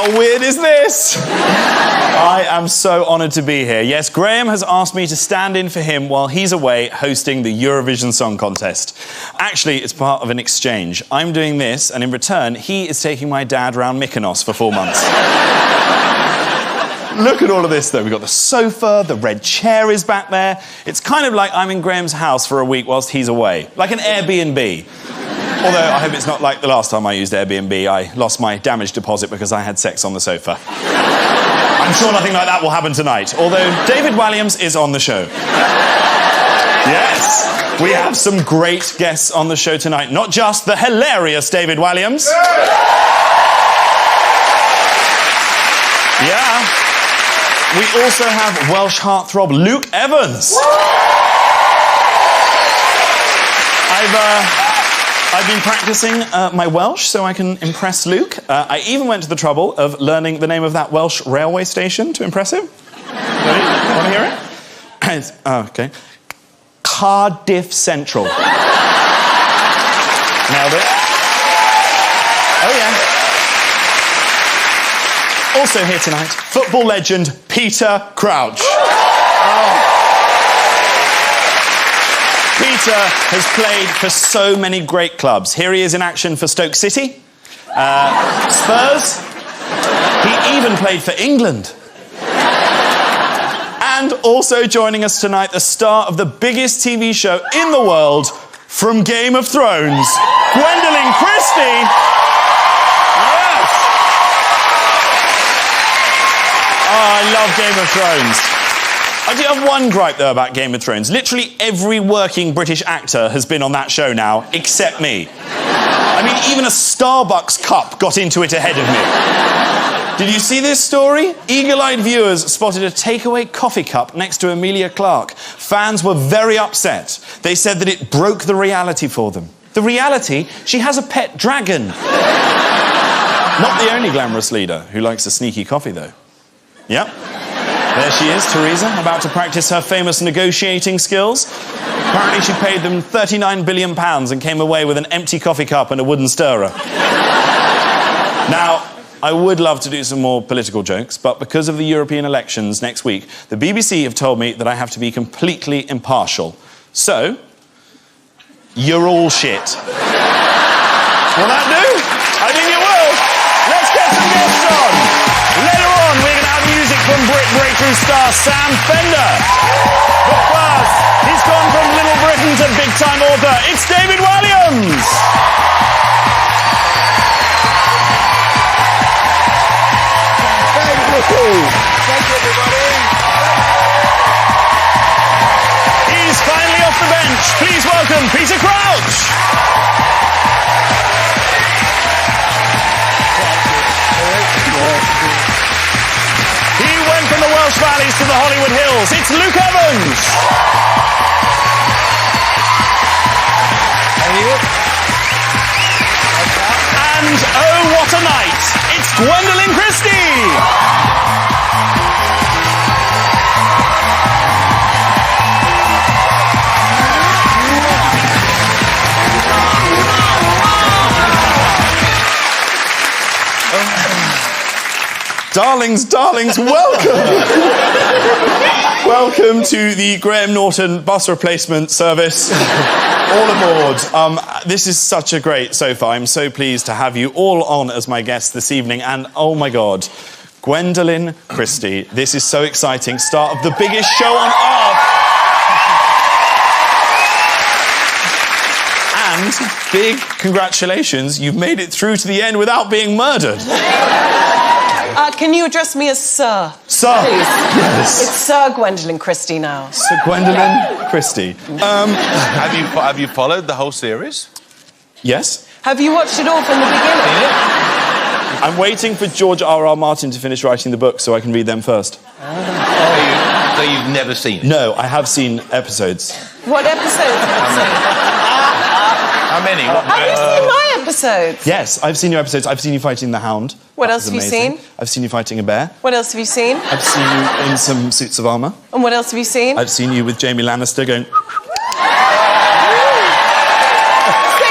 How weird is this? I am so honoured to be here. Yes, Graham has asked me to stand in for him while he's away hosting the Eurovision Song Contest. Actually, it's part of an exchange. I'm doing this, and in return, he is taking my dad round Mykonos for 4 months. Look at all of this, though. We've got the sofa, the red chair is back there. It's kind of like I'm in Graham's house for a week whilst he's away. Like an Airbnb. Although I hope it's not like the last time I used Airbnb. I lost my damage deposit because I had sex on the sofa. I'm sure nothing like that will happen tonight. Although David Walliams is on the show. Yes, we have some great guests on the show tonight. Not just the hilarious David Walliams. Yeah. We also have Welsh heartthrob Luke Evans. I've been practicing my Welsh so I can impress Luke. I even went to the trouble of learning the name of that Welsh railway station to impress him. Ready? Want to hear it? Oh, OK. Cardiff Central. Nailed it. Oh, yeah. Also here tonight, football legend Peter Crouch. Peter has played for so many great clubs. Here he is in action for Stoke City, Spurs. He even played for England. And also joining us tonight, the star of the biggest TV show in the world from Game of Thrones, Gwendoline Christie. Yes. Oh, I love Game of Thrones. I do have one gripe, though, about Game of Thrones. Literally every working British actor has been on that show now, except me. I mean, even a Starbucks cup got into it ahead of me. Did you see this story? Eagle-eyed viewers spotted a takeaway coffee cup next to Emilia Clarke. Fans were very upset. They said that it broke the reality for them. The reality? She has a pet dragon. Not the only glamorous leader who likes a sneaky coffee, though. Yep. There she is, Theresa, about to practice her famous negotiating skills. Apparently she paid them £39 billion and came away with an empty coffee cup and a wooden stirrer. Now, I would love to do some more political jokes, but because of the European elections next week, the BBC have told me that I have to be completely impartial. So, you're all shit. Will that do? I think it will. Let's get some guests on. Later on, we're going to have music from Brit breakthrough star Sam Fender. But first, he's gone from Little Britain to big-time author. It's David Walliams. Thank you, everybody. He's finally off the bench. Please welcome Peter Crouch. He went from the Welsh valleys to the Hollywood Hills. It's Luke Evans. And oh, what a night. It's Gwendoline Christie. Darlings, darlings, welcome! Welcome to the Graham Norton bus replacement service. All aboard. This is such a great sofa. I'm so pleased to have you all on as my guests this evening. And, oh my God, Gwendoline Christie. This is so exciting. Start of the biggest show on earth. And big congratulations, you've made it through to the end without being murdered. Can you address me as Sir? Sir? Please. Yes. It's Sir Gwendoline Christie now. Sir Gwendoline Christie. Have you followed the whole series? Yes. Have you watched it all from the beginning? I'm waiting for George R.R. Martin to finish writing the book so I can read them first. So you've never seen it? No, I have seen episodes. What episodes have you seen? How many? Have you seen my episodes? Yes, I've seen your episodes. I've seen you fighting the Hound. What else have you seen? I've seen you fighting a bear. What else have you seen? I've seen you in some suits of armour. And what else have you seen? I've seen you with Jamie Lannister going... So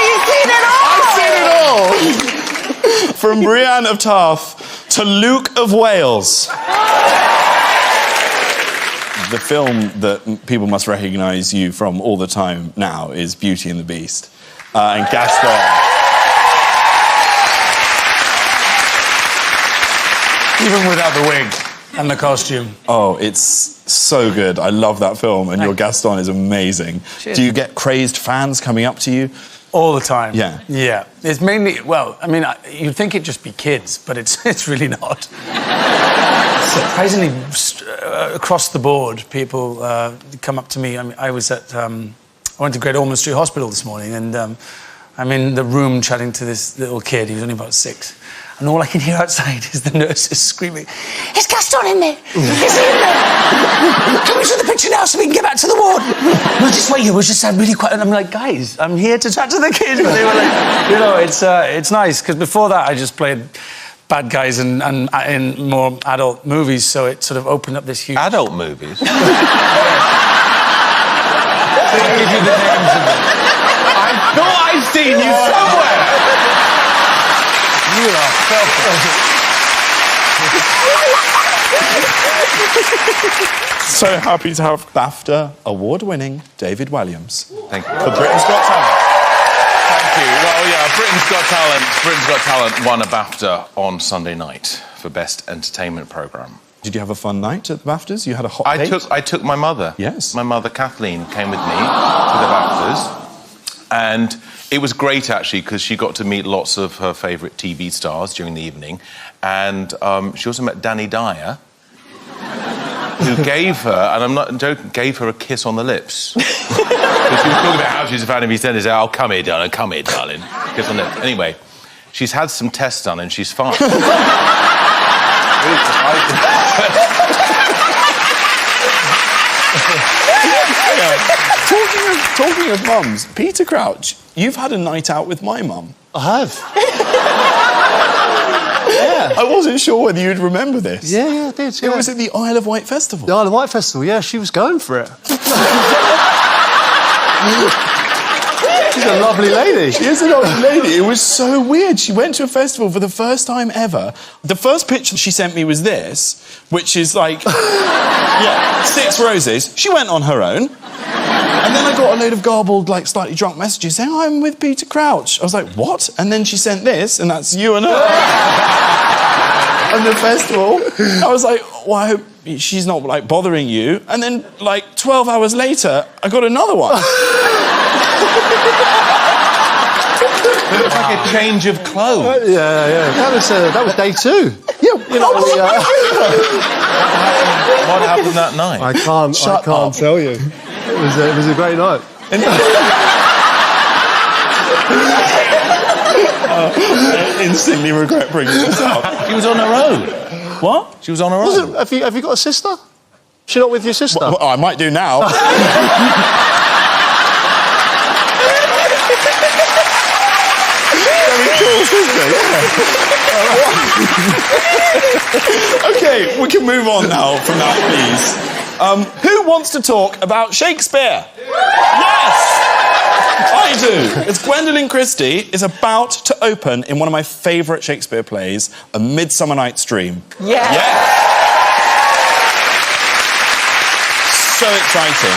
you've seen it all! I've seen it all! From Brienne of Tarth to Luke of Wales. The film that people must recognise you from all the time now is Beauty and the Beast. And Gaston. Even without the wig and the costume. Oh, it's so good. I love that film, and your Gaston is amazing. Cheers. Do you get crazed fans coming up to you? All the time. Yeah. Yeah. It's mainly, well, I mean, you'd think it'd just be kids, but it's really not. Surprisingly, across the board, people come up to me. I mean, I went to Great Ormond Street Hospital this morning, and I'm in the room chatting to this little kid. He was only about 6. And all I can hear outside is the nurses screaming, "Is Gaston in there? Is he in there? Can we show the picture now so we can get back to the ward? We'll just wait here, we'll just sound really quiet." And I'm like, guys, I'm here to chat to the kids. But they were like, you know, it's nice, because before that I just played bad guys and in more adult movies, so it sort of opened up this huge... Adult movies? They give you the names of them. I thought I'd seen you somewhere! You are So happy to have BAFTA award-winning David Walliams. Thank you. For Britain's Got Talent. Thank you. Well, yeah, Britain's Got Talent won a BAFTA on Sunday night for Best Entertainment Programme. Did you have a fun night at the BAFTAs? You had a hot date? I took my mother. Yes. My mother, Kathleen, came with me to the BAFTAs. And it was great, actually, because she got to meet lots of her favourite TV stars during the evening. And she also met Danny Dyer, who gave her, and I'm not joking, gave her a kiss on the lips. Because she was talking about how she's a fan of EastEnders. He said, "Oh, come here, darling, kiss on the lips." Anyway, she's had some tests done and she's fine. Talking of mums, Peter Crouch, you've had a night out with my mum. I have. I wasn't sure whether you'd remember this. Yeah, I did. Yeah. It was at the Isle of Wight Festival. The Isle of Wight Festival, yeah, she was going for it. She's a lovely lady. She is a lovely lady. It was so weird. She went to a festival for the first time ever. The first picture she sent me was this, which is like, 6 roses. She went on her own. And then I got a load of garbled, like, slightly drunk messages saying, "Oh, I'm with Peter Crouch." I was like, "What?" And then she sent this, and that's you and her. And the festival. I was like, "Well, I hope she's not, like, bothering you." And then, like, 12 hours later, I got another one. It was like a change of clothes. Yeah. That was day 2. Yeah, You know, What happened that night? I can't tell you. It was a great night. I instantly regret bringing this up. She was on her own. What? She was on her own. Have you got a sister? She not with your sister? Well, I might do now. Very cool sister, yeah. OK, we can move on now from that, please. Who wants to talk about Shakespeare? Yes! I do. It's Gwendoline Christie is about to open in one of my favourite Shakespeare plays, A Midsummer Night's Dream. Yeah. Yes! So exciting.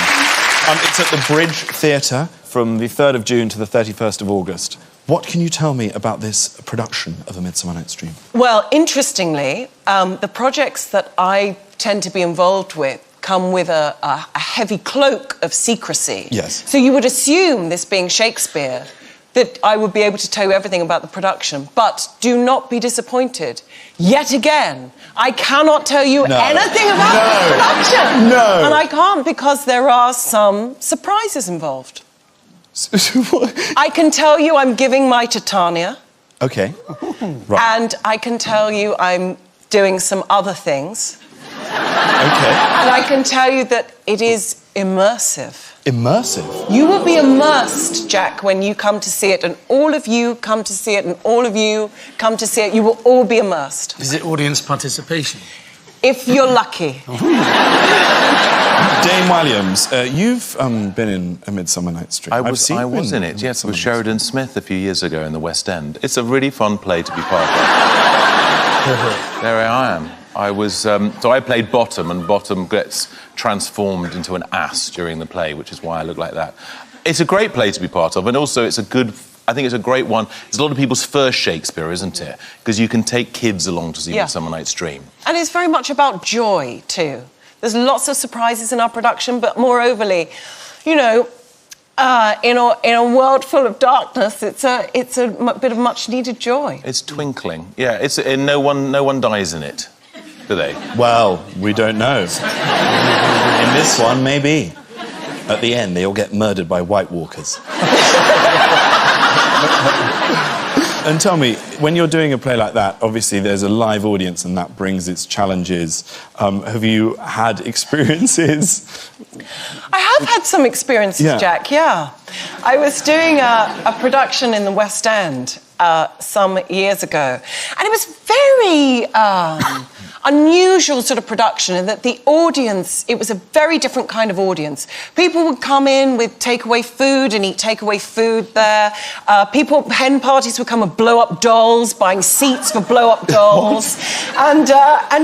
It's at the Bridge Theatre from the 3rd of June to the 31st of August. What can you tell me about this production of A Midsummer Night's Dream? Well, interestingly, the projects that I tend to be involved with come with a heavy cloak of secrecy. Yes. So you would assume, this being Shakespeare, that I would be able to tell you everything about the production. But do not be disappointed. Yet again, I cannot tell you anything about the production. No. And I can't, because there are some surprises involved. I can tell you I'm giving my Titania. OK. Right. And I can tell you I'm doing some other things. OK. And I can tell you that it is immersive. Immersive? You will be immersed, Jack, when you come to see it, and all of you come to see it, and all of you come to see it. You will all be immersed. Is it audience participation? If you're lucky. Dame Walliams, you've been in A Midsummer Night's Dream. I was in it, yes, with Sheridan Smith a few years ago in the West End. It's a really fun play to be part of. There I am. I was... so I played Bottom, and Bottom gets transformed into an ass during the play, which is why I look like that. It's a great play to be part of, and also it's a good... I think it's a great one. It's a lot of people's first Shakespeare, isn't it? Because you can take kids along to see Midsummer Night's Dream. And it's very much about joy, too. There's lots of surprises in our production, but more overly, you know, in a world full of darkness, it's a bit of much-needed joy. It's twinkling. Yeah, it's no one dies in it, do they? Well, we don't know. In this one, maybe. At the end, they all get murdered by White Walkers. And tell me, when you're doing a play like that, obviously there's a live audience and that brings its challenges. Have you had experiences? I have had some experiences, Jack, yeah. I was doing a production in the West End some years ago, and it was very unusual sort of production in that the audience, it was a very different kind of audience. People would come in with takeaway food and eat takeaway food there. Hen parties would come with blow-up dolls, buying seats for blow-up dolls. and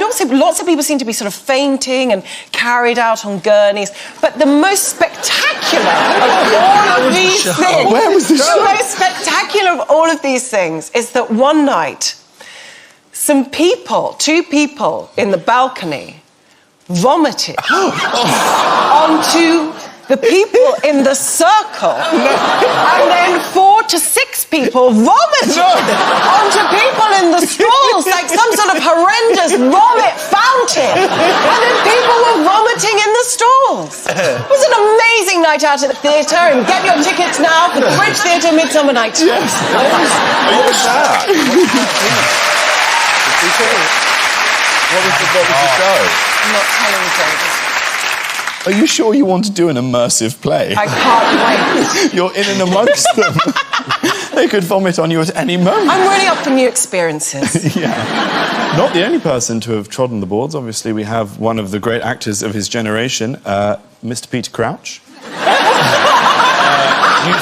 also lots of people seemed to be sort of fainting and carried out on gurneys. But the most spectacular of all of these things... Where was the show? The most spectacular of all of these things is that one night, two people in the balcony vomited onto the people in the circle. And then 4 to 6 people vomited onto people in the stalls like some sort of horrendous vomit fountain. And then people were vomiting in the stalls. It was an amazing night out at the theatre, and get your tickets now for the Bridge Theatre Midsummer Night's Dream. What was that? What was the show? I'm not telling you, David. Are you sure you want to do an immersive play? I can't wait. You're in and amongst them. They could vomit on you at any moment. I'm really up for new experiences. Yeah. Not the only person to have trodden the boards. Obviously, we have one of the great actors of his generation, Mr. Peter Crouch. You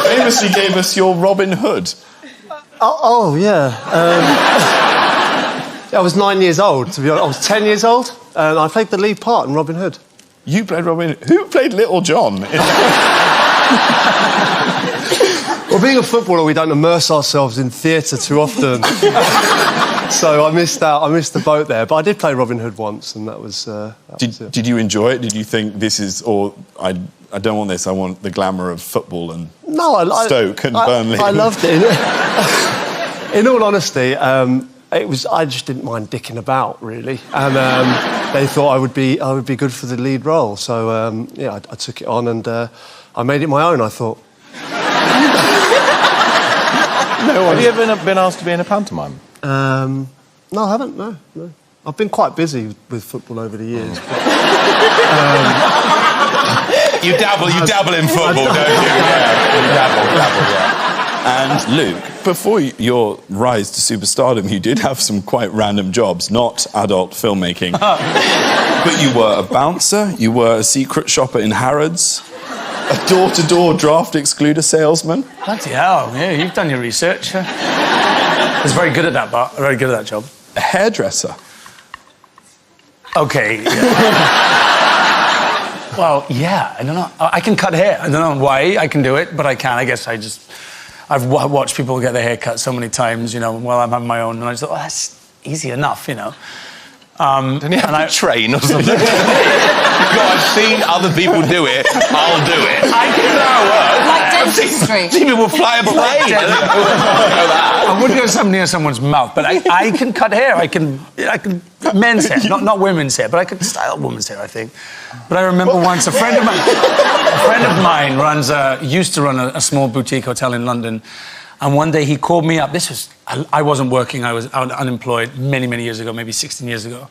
famously gave us your Robin Hood. Oh yeah. I was 9 years old, to be honest. I was 10 years old, and I played the lead part in Robin Hood. You played Robin Hood? Who played Little John? Well, being a footballer, we don't immerse ourselves in theatre too often. So I missed out. I missed the boat there. But I did play Robin Hood once, and that was... Did you enjoy it? Did you think this is... Or I don't want this, I want the glamour of football and Stoke and Burnley. I loved it. In all honesty, it was. I just didn't mind dicking about, really, and they thought I would be good for the lead role. So yeah, I took it on and I made it my own. I thought. Have you ever been asked to be in a pantomime? No, I haven't. No. I've been quite busy with football over the years. But, you dabble in football, don't you? Yeah, you dabble, yeah. And Luke, before your rise to superstardom, you did have some quite random jobs, not adult filmmaking. But you were a bouncer, you were a secret shopper in Harrods, a door-to-door draft excluder salesman. Bloody hell, yeah, you've done your research. I was very good at that, very good at that job. A hairdresser. Okay. Yeah. Well, yeah, I don't know. I can cut hair. I don't know why I can do it, but I can. I guess I've watched people get their hair cut so many times, you know, while I'm having my own, and I just thought, oh, that's easy enough, you know. Don't you have to train or something? I've seen other people do it, I'll do it. I can like dentistry. See people fly a plane. I wouldn't go near someone's mouth, but I can cut hair. I can men's hair, not women's hair, but I could style women's hair, I think. But I remember once a friend of mine used to run a small boutique hotel in London, and one day he called me up. I wasn't working, I was unemployed many years ago, maybe 16 years ago.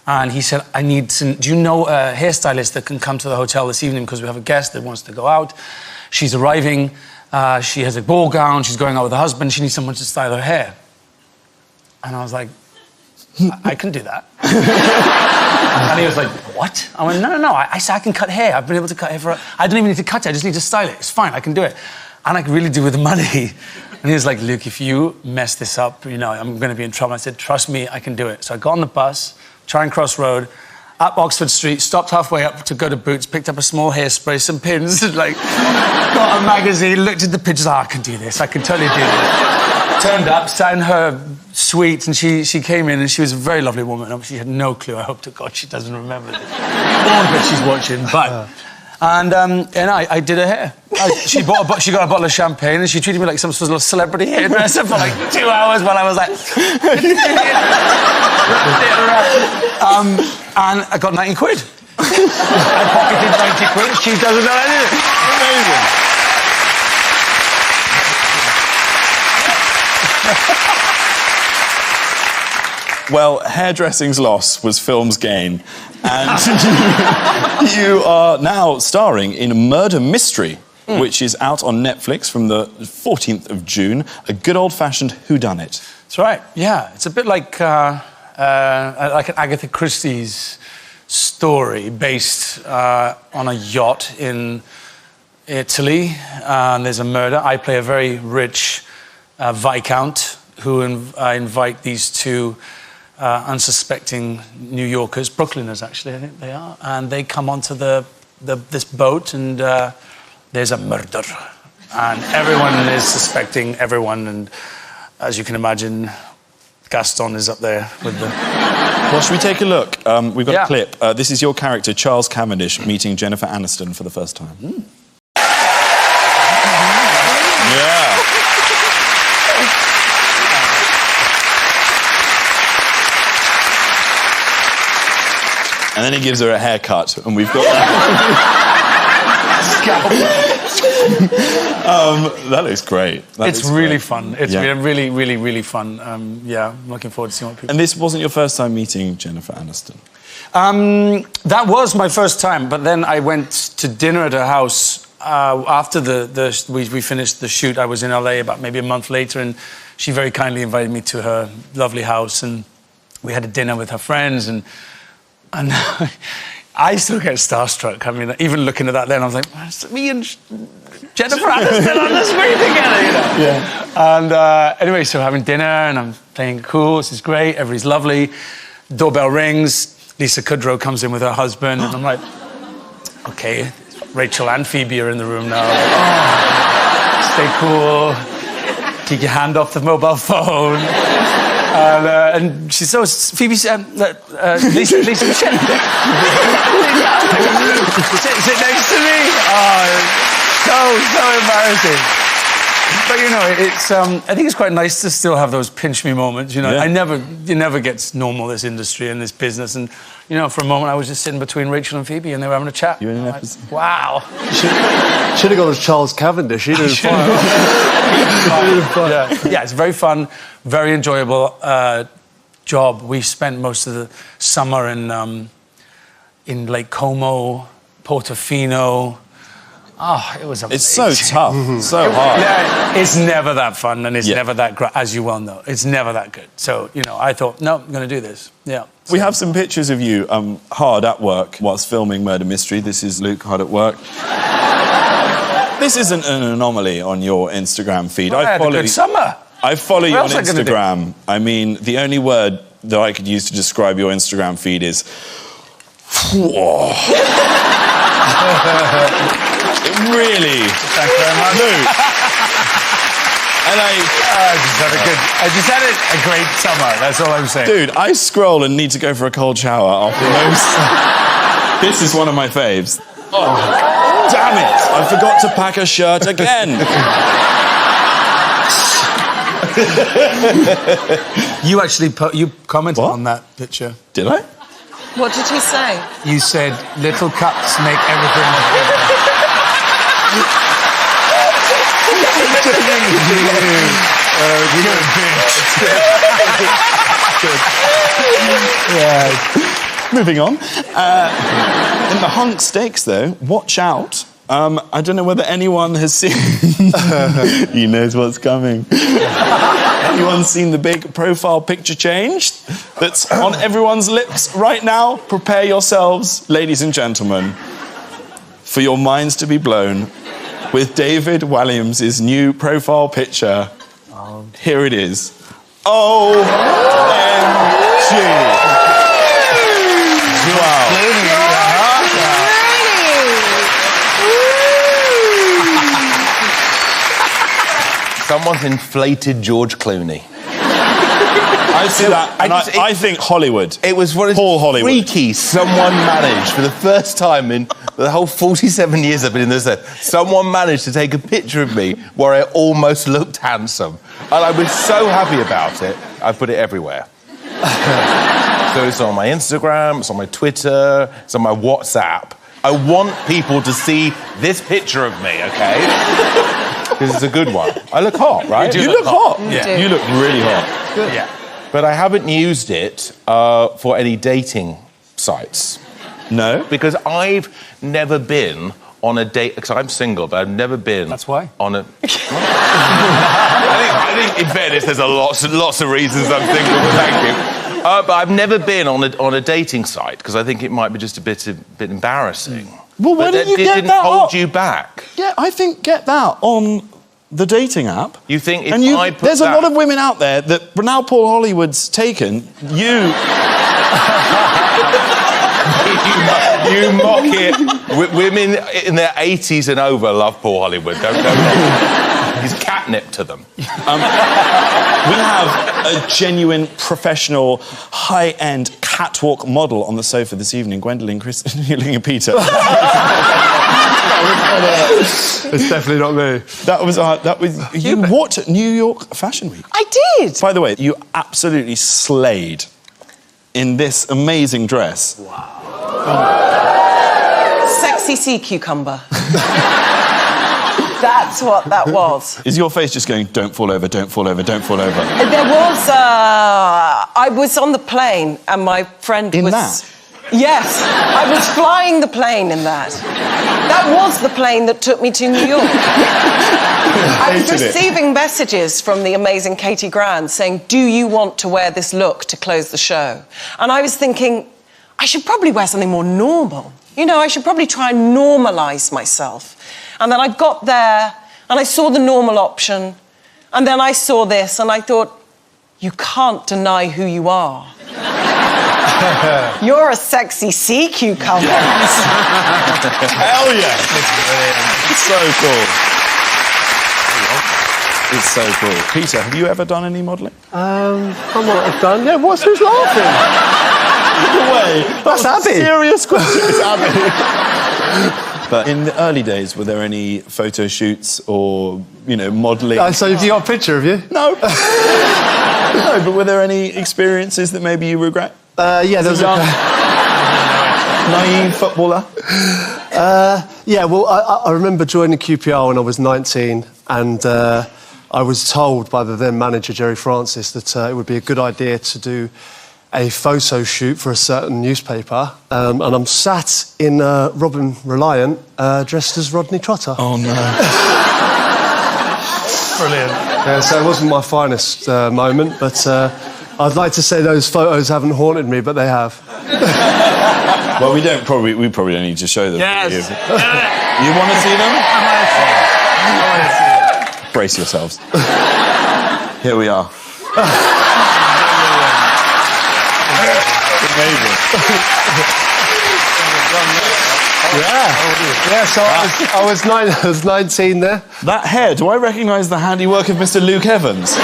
And he said, do you know a hairstylist that can come to the hotel this evening because we have a guest that wants to go out? She's arriving, she has a ball gown, she's going out with her husband, she needs someone to style her hair. And I was like, I can do that. And he was like, what? I went, no. I said, I can cut hair. I've been able to cut hair I don't even need to cut it, I just need to style it. It's fine, I can do it. And I can really do with the money. And he was like, Luke, if you mess this up, you know, I'm going to be in trouble. I said, trust me, I can do it. So I got on the bus, Charing Cross Road, up Oxford Street, stopped halfway up to go to Boots, picked up a small hairspray, some pins, and like, got a magazine, looked at the pictures, I can do this, I can totally do this. Turned up, sat in her suite, and she came in, and she was a very lovely woman. She had no clue. I hope to God she doesn't remember this. But she's watching, but... And I did her hair. She got a bottle of champagne, and she treated me like some sort of celebrity hairdresser for like 2 hours while I was like... and I got 90 quid. I pocketed 90 quid. She doesn't know I did it. Amazing. Well, hairdressing's loss was film's gain. And you are now starring in Murder Mystery, which is out on Netflix from the 14th of June. A good old-fashioned whodunit. That's right, yeah. It's a bit like an Agatha Christie's story based on a yacht in Italy. There's a murder. I play a very rich Viscount who invite these two unsuspecting New Yorkers, Brooklyners actually, I think they are, and they come onto this boat, and there's a murder, and everyone is suspecting everyone, and as you can imagine, Gaston is up there with the... Well, should we take a look? We've got a clip. This is your character, Charles Cavendish, meeting Jennifer Aniston for the first time. Yeah. And then he gives her a haircut, and we've got that looks great. It's really fun. It's really, really, really fun. Yeah, I'm looking forward to seeing what people... And this wasn't your first time meeting Jennifer Aniston? That was my first time, but then I went to dinner at her house after we finished the shoot. I was in LA about maybe a month later, and she very kindly invited me to her lovely house, and we had a dinner with her friends, and I still get starstruck. I mean, even looking at that then, I was like, it's me and Jennifer Aniston on the screen together, you know? Yeah. And anyway, so having dinner, and I'm thinking, cool, this is great, everybody's lovely. Doorbell rings, Lisa Kudrow comes in with her husband, and I'm like, okay, Rachel and Phoebe are in the room now. Like, stay cool, keep your hand off the mobile phone. And she says, Phoebe, Lisa, sit next to me. Oh, so embarrassing. But you know, it's I think it's quite nice to still have those pinch me moments. You know, it never gets normal, this industry and this business. And you know, for a moment, I was just sitting between Rachel and Phoebe, and they were having a chat. You were in an episode. Wow. Should have gone as Charles Cavendish. He did fun. Yeah, it's very fun, very enjoyable job. We spent most of the summer in Lake Como, Portofino. Oh, it was amazing. It's so tough, so hard. Yeah, it's never that fun, and it's never that great, as you well know. It's never that good. So, you know, I thought, no, I'm going to do this. Yeah. So. We have some pictures of you hard at work whilst filming Murder Mystery. This is Luke hard at work. This isn't an anomaly on your Instagram feed. Well, I had a good summer. I follow you on Instagram. I mean, the only word that I could use to describe your Instagram feed is... Really? Thank you very much. Luke. And I just had a great summer, that's all I'm saying. Dude, I scroll and need to go for a cold shower after those. This is one of my faves. Oh, damn it! I forgot to pack a shirt again. You actually you commented on that picture. Did I? What did he say? You said, little cuts make everything look better. Moving on. In the hunk stakes, though, watch out. I don't know whether anyone has seen... He knows what's coming. Anyone's seen the big profile picture change that's on everyone's lips right now? Prepare yourselves, ladies and gentlemen, for your minds to be blown with David Walliams' new profile picture Here it is. OMG. Wow. Someone's inflated George Clooney. I see that, and I think Hollywood. It was one of Paul Hollywood. Freaky. Someone managed, for the first time in the whole 47 years I've been in this set, someone managed to take a picture of me where I almost looked handsome. And I was so happy about it, I put it everywhere. So it's on my Instagram, it's on my Twitter, it's on my WhatsApp. I want people to see this picture of me, okay? Because it's a good one. I look hot, right? You look hot. Yeah. You look really hot. Good. Yeah. But I haven't used it for any dating sites. No? Because I've never been on a date... Because I'm single, but I've never been... That's why. ...on a... I think, in fairness, there's lots of reasons I'm single, but thank you. But I've never been on a dating site, because I think it might be just a bit embarrassing. Well, why did you get didn't that hold up? you back. Yeah, I think get that on the dating app. You think if and I put there's that... a lot of women out there that now Paul Hollywood's taken, you mock it. Women in their 80s and over love Paul Hollywood. Don't. He's catnip to them. We have a genuine, professional, high-end catwalk model on the sofa this evening. Gwendoline Christie, you're looking at Peter. It's definitely not me. That was you walked at New York Fashion Week. I did. By the way, you absolutely slayed in this amazing dress. Sexy sea cucumber. That's what that was. Is your face just going, don't fall over, don't fall over, don't fall over? There was, I was on the plane and my friend In was... that? Yes, I was flying the plane in that. That was the plane that took me to New York. I was receiving messages from the amazing Katie Grand saying, do you want to wear this look to close the show? And I was thinking, I should probably wear something more normal. You know, I should probably try and normalise myself. And then I got there and I saw the normal option. And then I saw this and I thought, you can't deny who you are. You're a sexy sea cucumber. Hell yeah! It's so cool. It's so cool. Peter, have you ever done any modelling? I might have done. Yeah, who's laughing? No way. That's Abby. Serious question. It's Abby. But in the early days, were there any photo shoots or, modelling? So have you got a picture of you? No. No, but were there any experiences that maybe you regret? Yeah, there was a naive footballer. Yeah, well, I remember joining QPR when I was 19, and I was told by the then manager, Jerry Francis, that it would be a good idea to do a photo shoot for a certain newspaper, and I'm sat in Robin Reliant dressed as Rodney Trotter. Oh, no. Brilliant. Yeah, so it wasn't my finest moment, but I'd like to say those photos haven't haunted me, but they have. Well, we probably don't need to show them. Yes. You want to see them? I want to see it. Brace yourselves. Here we are. Amazing. Yeah, so I was 19 there. That hair, do I recognise the handiwork of Mr. Luke Evans?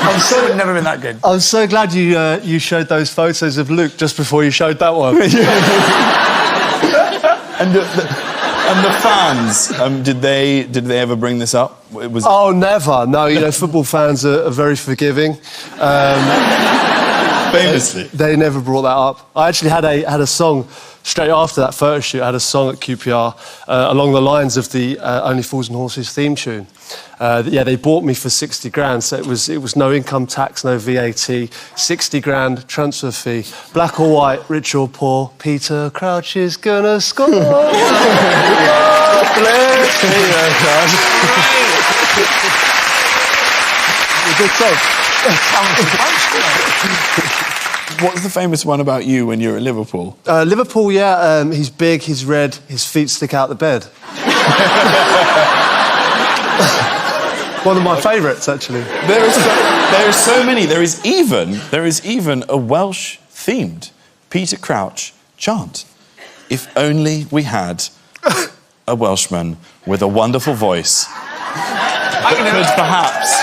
I'm so never been that good. I'm so glad you showed those photos of Luke just before you showed that one. And the fans, did they ever bring this up? Oh, never. No, football fans are very forgiving. Famously. They never brought that up. I actually had a song straight after that photo shoot. I had a song at QPR along the lines of the Only Fools and Horses theme tune. They bought me for 60 grand, so it was no income tax, no VAT, 60 grand transfer fee, black or white, rich or poor, Peter Crouch is gonna score. Good song. What's the famous one about you when you're at Liverpool? Liverpool, yeah. He's big, he's red, his feet stick out the bed. One of my favourites, actually. There are so many. There is even a Welsh-themed Peter Crouch chant. If only we had a Welshman with a wonderful voice that could perhaps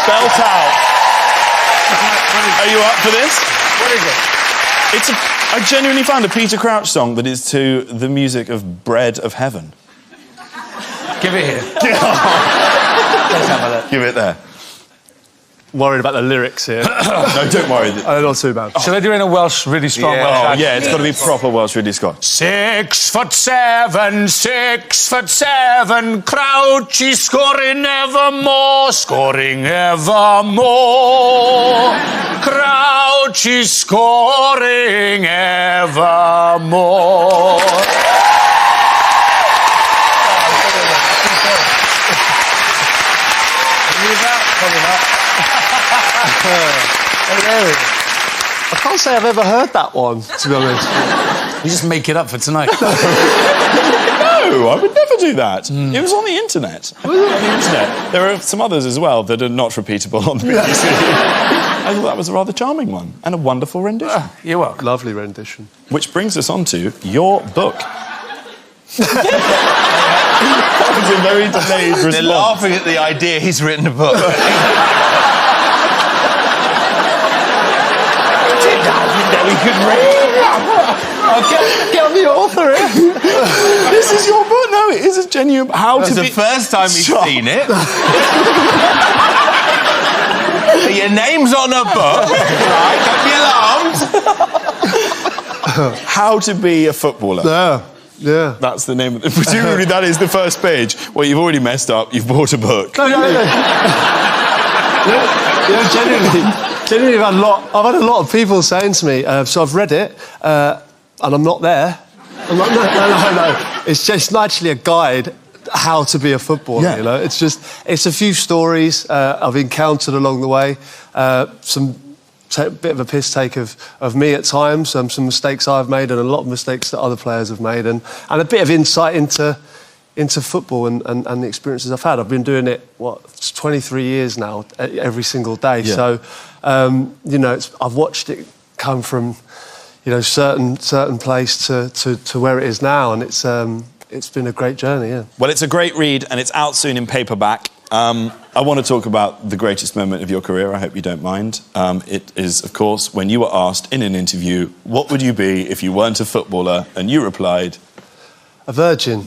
belt out. Are you up for this? What is it? I genuinely found a Peter Crouch song that is to the music of Bread of Heaven. Give it here. Let's have a look. Give it there. Worried about the lyrics here. No, don't worry. Not too bad. Should I do it in a Welsh, really strong Welsh Oh, accent? yeah, it's got to be proper Welsh, really Scott. 6'7", 6'7", Crouchy scoring evermore, scoring evermore. Crouchy scoring evermore. I can't say I've ever heard that one, to be honest. You just make it up for tonight. No, I would never do that. It was on the internet. There are some others as well that are not repeatable on the BBC. I thought that was a rather charming one and a wonderful rendition. You're welcome. Lovely rendition. Which brings us on to your book. That was a very delayed response. They're laughing at the idea he's written a book. We could read. Get on the author here. This is your book. No, it is a genuine. It's the first time he's seen it. Your name's on a book, right? Don't be alarmed. How to be a footballer. Yeah. That's the name of it. Presumably that is the first page. Well, you've already messed up. You've bought a book. No. Genuinely, I've had a lot of people saying to me, so I've read it, and I'm not there. I'm like, no. It's just actually a guide how to be a footballer, you know? It's a few stories I've encountered along the way, bit of a piss take of me at times, some mistakes I've made and a lot of mistakes that other players have made, and a bit of insight into football and the experiences I've had. I've been doing it, 23 years now, every single day. Yeah. So, I've watched it come from, certain place to where it is now, and it's been a great journey, yeah. Well, it's a great read, and it's out soon in paperback. I want to talk about the greatest moment of your career. I hope you don't mind. It is, of course, when you were asked in an interview, what would you be if you weren't a footballer? And you replied... A virgin.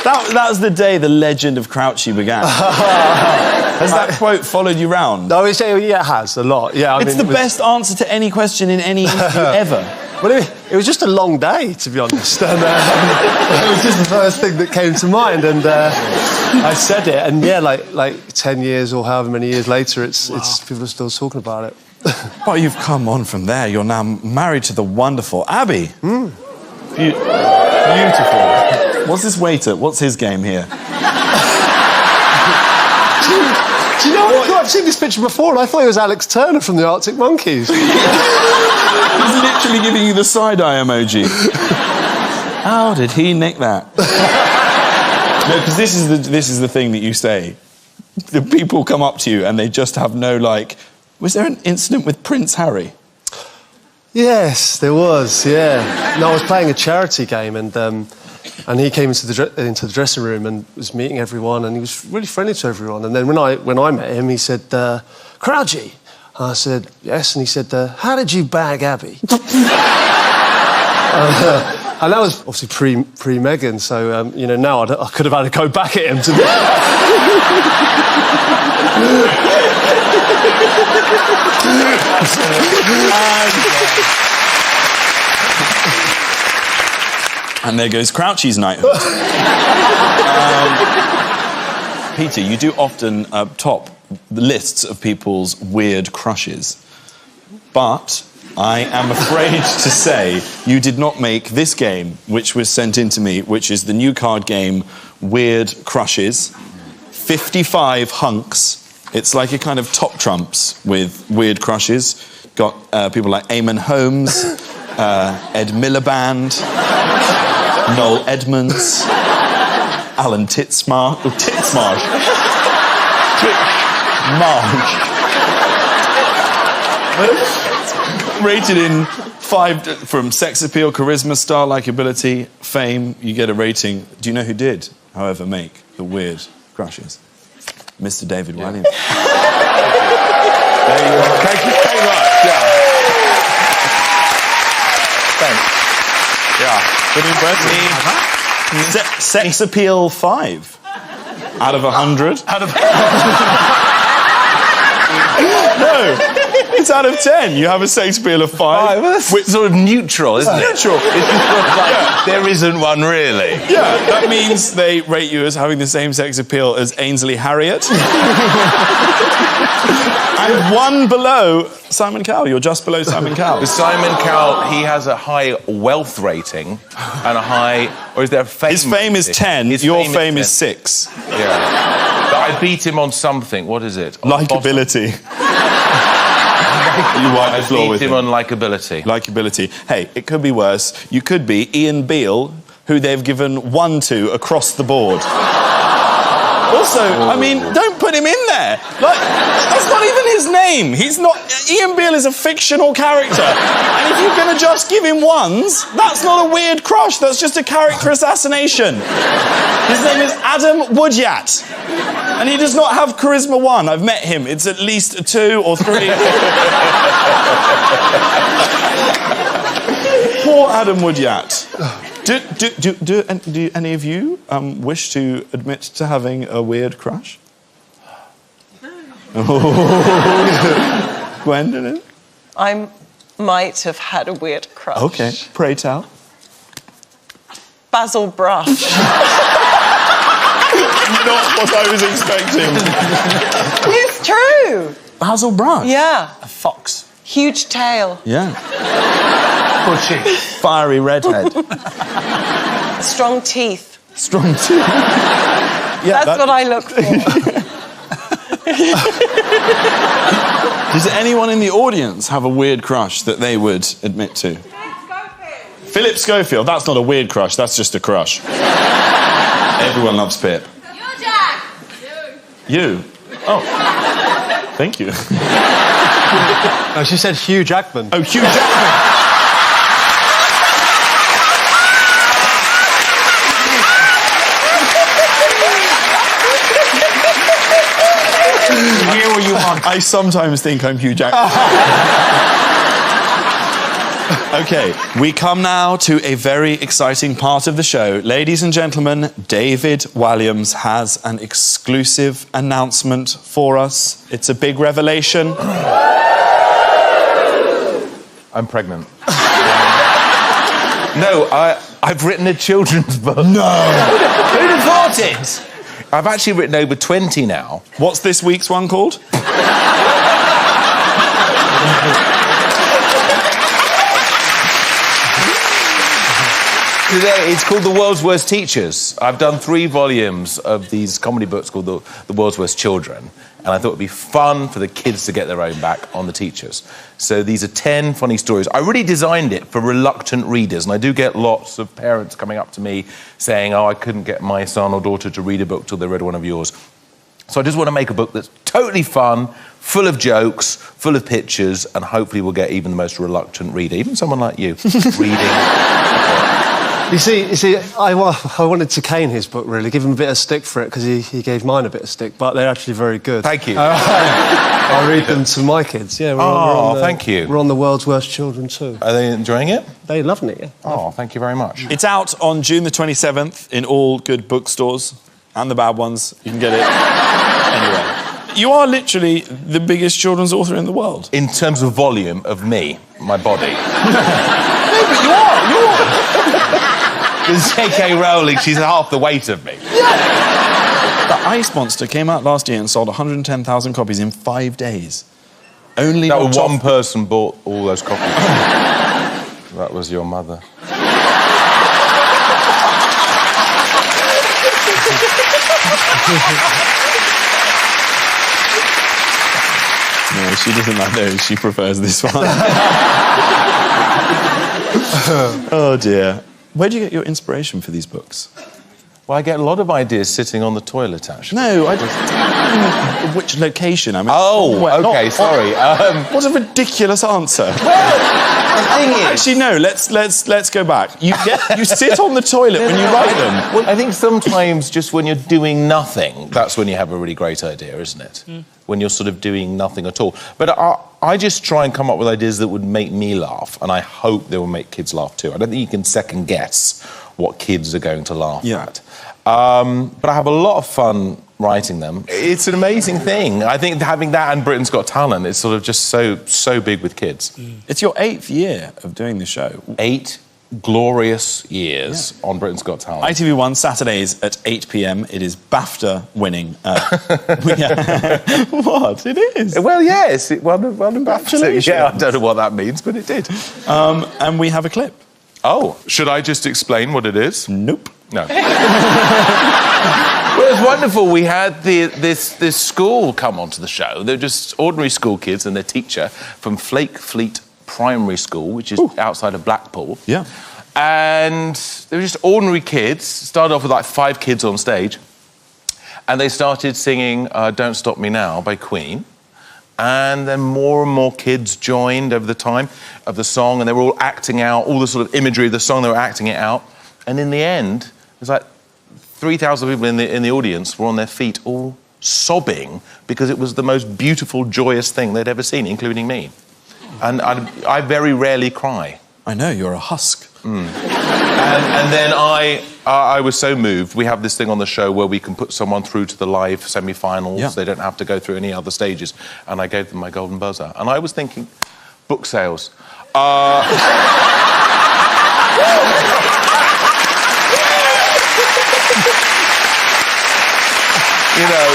That was the day the legend of Crouchy began. Has that quote followed you round? No, it has, a lot. Yeah, It's the best answer to any question in any interview ever. Well, it was just a long day, to be honest. And, it was just the first thing that came to mind, and I said it. And yeah, like 10 years or however many years later, it's people are still talking about it. Well, you've come on from there. You're now married to the wonderful Abby. Beautiful. What's this waiter? What's his game here? Do you know what? I've seen this picture before, and I thought it was Alex Turner from the Arctic Monkeys. He's literally giving you the side-eye emoji. How did he nick that? No, because this is the thing that you say. The people come up to you and they just have no, was there an incident with Prince Harry? Yes, there was, yeah. No, I was playing a charity game, and he came into the dressing room and was meeting everyone, and he was really friendly to everyone. And then when I met him, he said, Crouchy. And I said, yes. And he said, how did you bag Abby? And that was obviously pre-Meghan, so, now I could have had to go back at him to And there goes Crouchy's knighthood. Peter, you do often top the lists of people's weird crushes. But I am afraid to say you did not make this game, which was sent in to me, which is the new card game, Weird Crushes. 55 hunks. It's like a kind of top trumps with weird crushes. got people like Eamon Holmes, Ed Miliband, Noel Edmonds, Alan Titsmarsh. Oh, Titsmarsh. Titsmarsh. Rated in 5 from sex appeal, charisma, star likability, fame. You get a rating. Do you know who did, however, make the weird crushes? Mr. David Walliams. There you are. Thank you very much. Yeah. Thanks. Yeah. Pretty impressive. Sex appeal 5 out of 100. Out of... No, it's out of 10. You have a sex appeal of 5. Well, that's sort of neutral, isn't it? Neutral. It's just sort of like, there isn't one really. Yeah, that means they rate you as having the same sex appeal as Ainsley Harriott. And 1 below Simon Cowell. You're just below Simon Cowell. With Simon Cowell, he has a high wealth rating and a high... Or is there a fame? His fame is 10, your fame is 6. Yeah. But I beat him on something. What is it? Likability. You wipe the floor with him on likability. Likability. Hey, it could be worse. You could be Ian Beale, who they've given 1 to across the board. Also, I mean, don't put him in there. Like, that's not even his name. He's not... Ian Beale is a fictional character. And if you're going to just give him 1s, that's not a weird crush. That's just a character assassination. His name is Adam Woodyat. And he does not have charisma 1. I've met him. It's at least a 2 or 3. Poor Adam Woodyat. Do any of you wish to admit to having a weird crush? Gwendoline? I might have had a weird crush. OK, pray tell. Basil Brush. Not what I was expecting. It's true. Basil Brush? Yeah. A fox. Huge tail. Yeah. Bushy. Fiery redhead. Strong teeth. Strong teeth. Yeah, That's what I look for. Does anyone in the audience have a weird crush that they would admit to? Philip Schofield. That's not a weird crush, that's just a crush. Everyone loves Pip. You, Jack! You? Oh. Thank you. No, she said Hugh Jackman. Oh, Hugh Jackman. Year were you on? I sometimes think I'm Hugh Jackman. OK, we come now to a very exciting part of the show. Ladies and gentlemen, David Walliams has an exclusive announcement for us. It's a big revelation. I'm pregnant. No, I've written a children's book. No! Who'd have thought it? I've actually written over 20 now. What's this week's one called? Today, it's called The World's Worst Teachers. I've done 3 volumes of these comedy books called The World's Worst Children, and I thought it'd be fun for the kids to get their own back on the teachers. So these are 10 funny stories. I really designed it for reluctant readers, and I do get lots of parents coming up to me saying, oh, I couldn't get my son or daughter to read a book till they read one of yours. So I just want to make a book that's totally fun, full of jokes, full of pictures, and hopefully we'll get even the most reluctant reader, even someone like you, reading. You see, I wanted to cane his book, really, give him a bit of stick for it, because he gave mine a bit of stick, but they're actually very good. Thank you. I read them to my kids, yeah. Thank you. We're on The World's Worst Children, too. Are they enjoying it? They're loving it, yeah. Oh, thank you very much. It's out on June the 27th in all good bookstores, and the bad ones. You can get it anywhere. You are literally the biggest children's author in the world. In terms of volume of me, my body. No, but you are. There's J.K. Rowling, she's half the weight of me. The Ice Monster came out last year and sold 110,000 copies in 5 days. Only that one person bought all those copies. That was your mother. she doesn't like those. She prefers this one. Oh, dear. Where do you get your inspiration for these books? Well, I get a lot of ideas sitting on the toilet, actually. No, I don't. Which location? I mean, okay, sorry. What a ridiculous answer. The thing is... Actually, no. Let's go back. You sit on the toilet when you write them. Well, I think sometimes just when you're doing nothing, that's when you have a really great idea, isn't it? When you're sort of doing nothing at all. But I just try and come up with ideas that would make me laugh, and I hope they will make kids laugh too. I don't think you can second guess what kids are going to laugh at. But I have a lot of fun writing them. It's an amazing thing. I think having that and Britain's Got Talent is sort of just so big with kids. It's your 8th year of doing the show. 8 glorious years on Britain's Got Talent. ITV1 Saturdays at 8 p.m. It is BAFTA winning. What? It is. Well, yes. It won BAFTA. Congratulations. Yeah, I don't know what that means, but it did. And we have a clip. Oh, should I just explain what it is? Nope. No. Well, it was wonderful. We had this school come onto the show. They're just ordinary school kids and their teacher from Flake Fleet Primary School, which is outside of Blackpool. Yeah. And they were just ordinary kids. Started off with like 5 kids on stage. And they started singing Don't Stop Me Now by Queen. And then more and more kids joined over the time of the song, and they were all acting out all the sort of imagery of the song. They were acting it out, and in the end, it was like 3,000 people in the audience were on their feet, all sobbing because it was the most beautiful, joyous thing they'd ever seen, including me. And I very rarely cry. I know, you're a husk. And then I was so moved. We have this thing on the show where we can put someone through to the live semi-finals. Yeah. They don't have to go through any other stages. And I gave them my golden buzzer. And I was thinking, book sales. You know,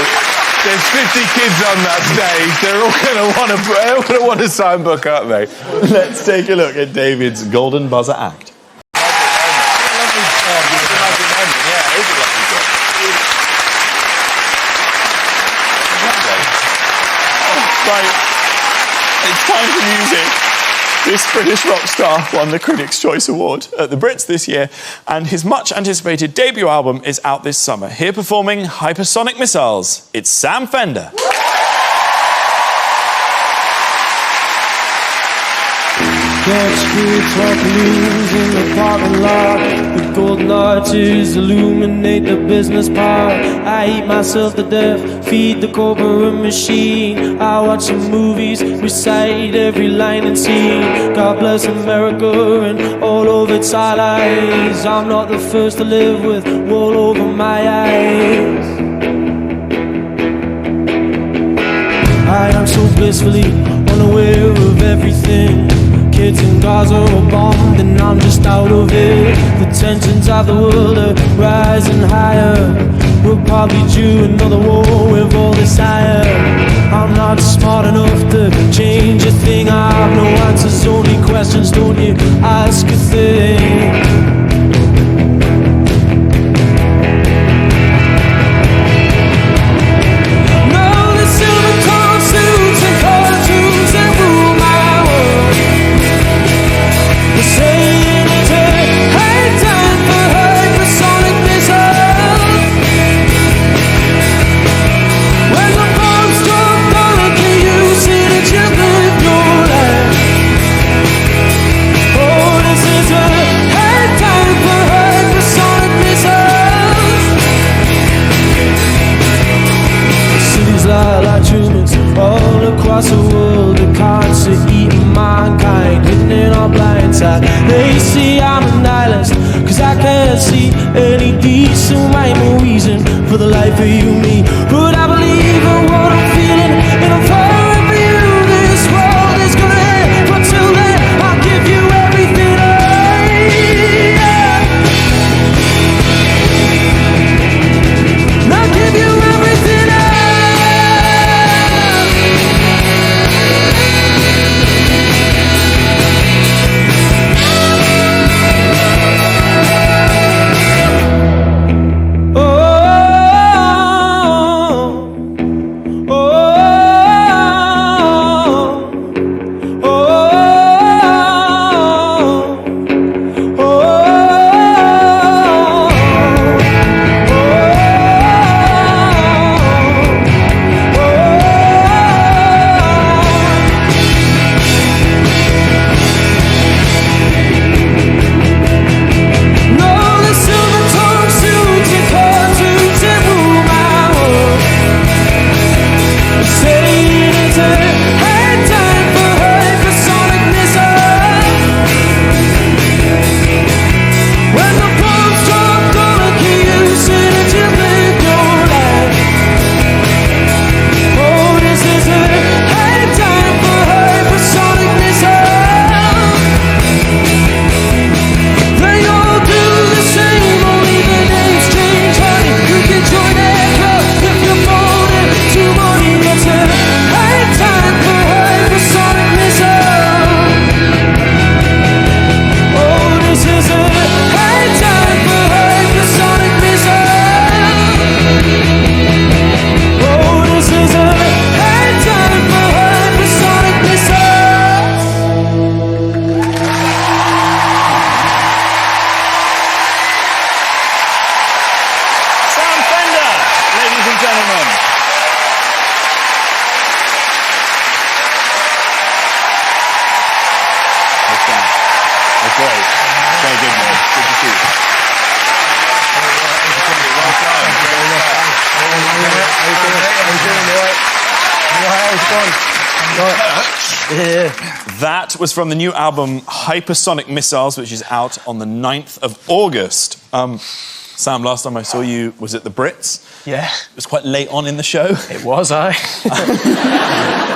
there's 50 kids on that stage. They're all going to want to sign book, aren't they? Let's take a look at David's golden buzzer act. Right, it's time for music. This British rock star won the Critics' Choice Award at the Brits this year, and his much-anticipated debut album is out this summer. Here performing Hypersonic Missiles, it's Sam Fender. Dark streets, white balloons in the parking lot, with golden arches illuminate the business park. I eat myself to death, feed the corporate machine. I watch some movies, recite every line and scene. God bless America and all of its allies. I'm not the first to live with wool over my eyes. I am so blissfully unaware of everything. Kids in Gaza are bombed and I'm just out of it. The tensions of the world are rising higher. We're probably due another war with all desire. I'm not smart enough to change a thing. I have no answers, only questions. Don't you ask a thing. All across the world, the cards are eating mankind, hidden in our blind side. They see I'm a nihilist, cause I can't see any decent rhyme or reason for the life of you and me. But I believe in what I'm feeling, and I'm falling for you. This world is gonna end, but till then, I'll give you everything I have. I'll give you everything I have. Oh, Great. Very good, man. Good to see you. That was from the new album Hypersonic Missiles, which is out on the 9th of August. Sam, last time I saw you was at the Brits. Yeah. It was quite late on in the show. It was, aye.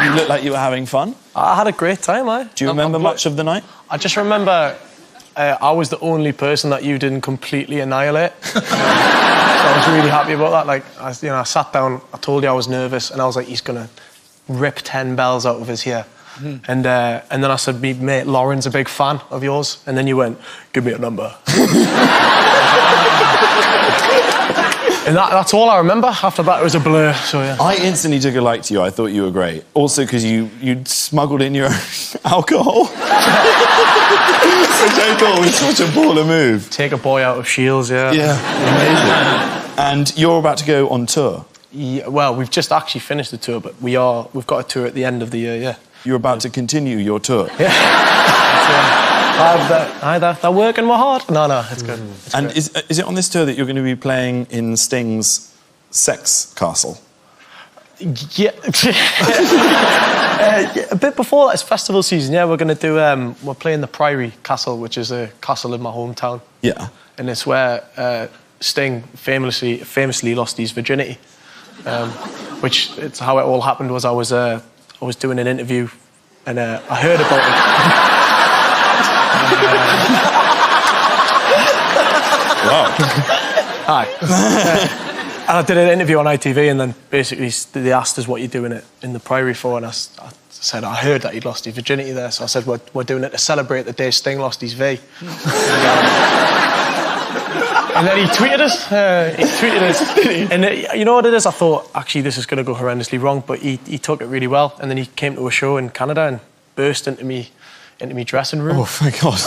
You looked like you were having fun. I had a great time, aye. Do you remember much of the night? I just remember I was the only person that you didn't completely annihilate. So I was really happy about that. Like, I sat down, I told you I was nervous, and I was like, he's going to rip 10 bells out of his ear. And then I said, mate, Lauren's a big fan of yours. And then you went, give me a number. And that's all I remember. After that, it was a blur, so yeah. I instantly took a like to you. I thought you were great. Also, because you'd smuggled in your own alcohol. Which I thought was such a baller move. Take a boy out of Shields, yeah. Yeah, amazing. And you're about to go on tour? Yeah, well, we've just actually finished the tour, but we've got a tour at the end of the year, yeah. You're about to continue your tour? Yeah. They're working more hard. No, it's good. And is it on this tour that you're going to be playing in Sting's Sex Castle? Yeah. A bit before that, it's festival season, yeah. We're going to do, we're playing the Priory Castle, which is a castle in my hometown. Yeah. And it's where Sting famously lost his virginity. Which, it's how it all happened was I was doing an interview and I heard about it. Wow. Hi. And I did an interview on ITV, and then basically they asked us what you're doing it in the Priory for, and I said I heard that he'd lost his virginity there, so I said we're doing it to celebrate the day Sting lost his V. And then he tweeted us. And you know what it is? I thought, actually, this is going to go horrendously wrong, but he took it really well. And then he came to a show in Canada and burst into me dressing room. Oh, thank God.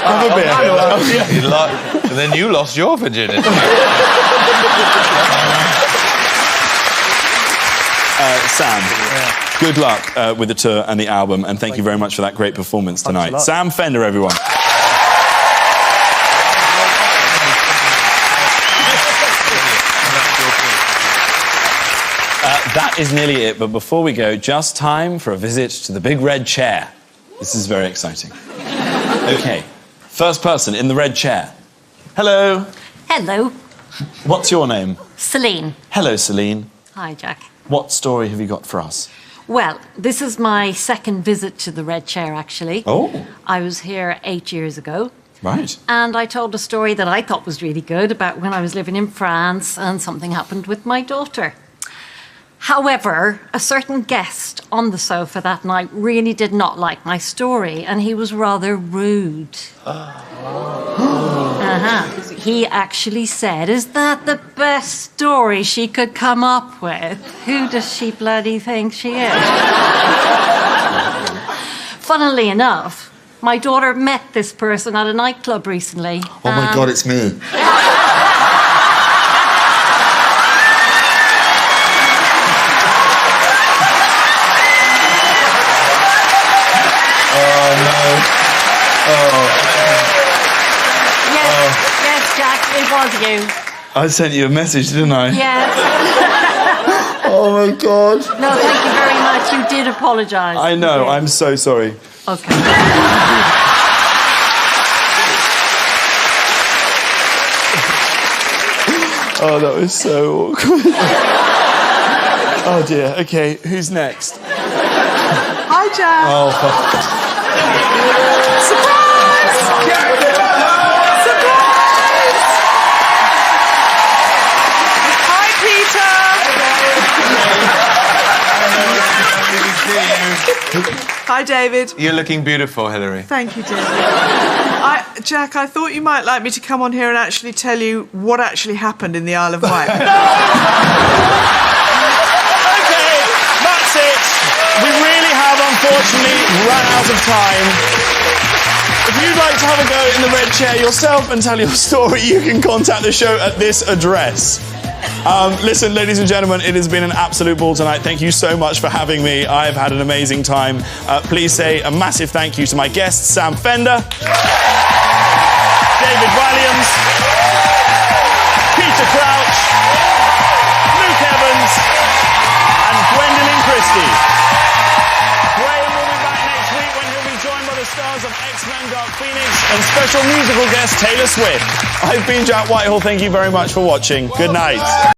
Have a beer. And then you lost your virginity. Sam, good luck with the tour and the album, and thank you very much for that great performance tonight. Sam Fender, everyone. That is nearly it, but before we go, just time for a visit to the big red chair. This is very exciting. OK, first person in the red chair. Hello. Hello. What's your name? Celine. Hello, Celine. Hi, Jack. What story have you got for us? Well, this is my second visit to the Red Chair, actually. Oh. I was here 8 years ago. Right. And I told a story that I thought was really good about when I was living in France and something happened with my daughter. However, a certain guest on the sofa that night really did not like my story, and he was rather rude. He actually said, "Is that the best story she could come up with? Who does she bloody think she is?" Funnily enough, my daughter met this person at a nightclub recently. Oh my God, it's me. Yes, Jack, it was you. I sent you a message, didn't I? Yes. Oh my God. No, thank you very much. You did apologise. I know, I'm so sorry. Okay. Oh, that was so awkward. Oh dear, OK, who's next? Hi, Jack. Oh, fuck. Surprise! Hi, Peter. Hi, David. You're looking beautiful, Hilary. Thank you, David. Jack, I thought you might like me to come on here and actually tell you what actually happened in the Isle of Wight. OK, that's it. We really have, unfortunately, run out of time. If you'd like to have a go in the red chair yourself and tell your story, you can contact the show at this address. Listen, ladies and gentlemen, it has been an absolute ball tonight. Thank you so much for having me. I've had an amazing time. Please say a massive thank you to my guests, Sam Fender, David Walliams, Peter Crouch, Luke Evans, and Gwendoline Christie. Graham will be back next week when he'll be joined by the stars of X-Men Dark Phoenix and special musical guest Taylor Swift. I've been Jack Whitehall. Thank you very much for watching. Good night.